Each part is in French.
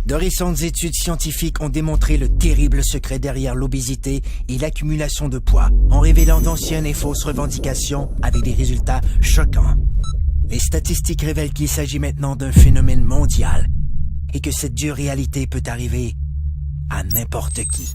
De récentes études scientifiques ont démontré le terrible secret derrière l'obésité et l'accumulation de poids, en révélant d'anciennes et fausses revendications avec des résultats choquants. Les statistiques révèlent qu'il s'agit maintenant d'un phénomène mondial et que cette dure réalité peut arriver à n'importe qui.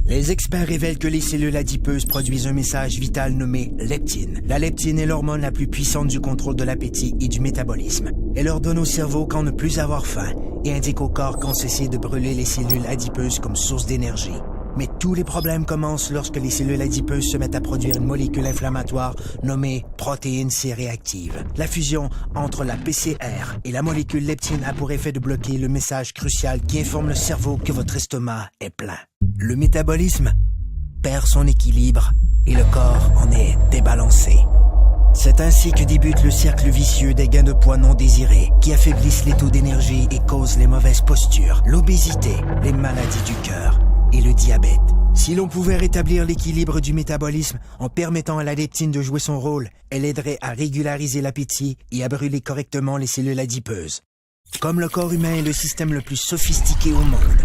Les experts révèlent que les cellules adipeuses produisent un message vital nommé leptine. La leptine est l'hormone la plus puissante du contrôle de l'appétit et du métabolisme. Elle ordonne au cerveau quand ne plus avoir faim et indique au corps quand cesser de brûler les cellules adipeuses comme source d'énergie. Mais tous les problèmes commencent lorsque les cellules adipeuses se mettent à produire une molécule inflammatoire nommée protéine C réactive. La fusion entre la PCR et la molécule leptine a pour effet de bloquer le message crucial qui informe le cerveau que votre estomac est plein. Le métabolisme perd son équilibre et le corps en est débalancé. C'est ainsi que débute le cercle vicieux des gains de poids non désirés qui affaiblissent les taux d'énergie et causent les mauvaises postures, l'obésité, les maladies du cœur et le diabète. Si l'on pouvait rétablir l'équilibre du métabolisme en permettant à la leptine de jouer son rôle, elle aiderait à régulariser l'appétit et à brûler correctement les cellules adipeuses. Comme le corps humain est le système le plus sophistiqué au monde,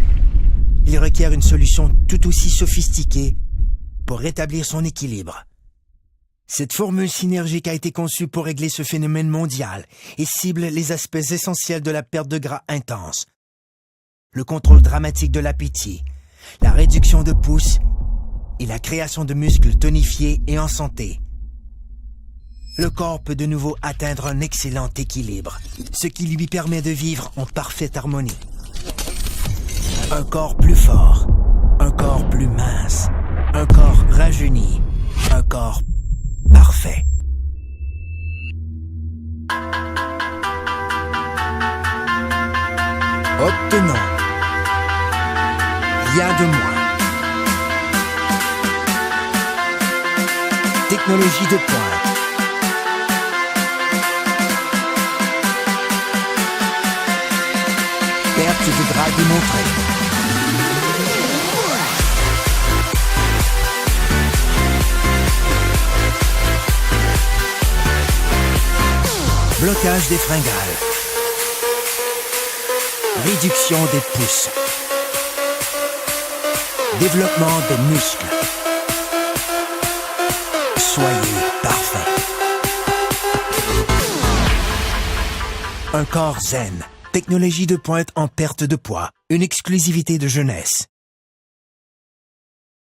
il requiert une solution tout aussi sophistiquée pour rétablir son équilibre. Cette formule synergique a été conçue pour régler ce phénomène mondial et cible les aspects essentiels de la perte de gras intense, le contrôle dramatique de l'appétit, la réduction de pouces et la création de muscles tonifiés et en santé. Le corps peut de nouveau atteindre un excellent équilibre, ce qui lui permet de vivre en parfaite harmonie. Un corps plus fort, un corps plus mince, un corps rajeuni, un corps parfait. Obtenons rien de moins. Technologie de pointe. Perte de gras démontrée. Blocage des fringales. Réduction des pouces. Développement des muscles. Soyez parfait. Un corps zen. Technologie de pointe en perte de poids. Une exclusivité de jeunesse.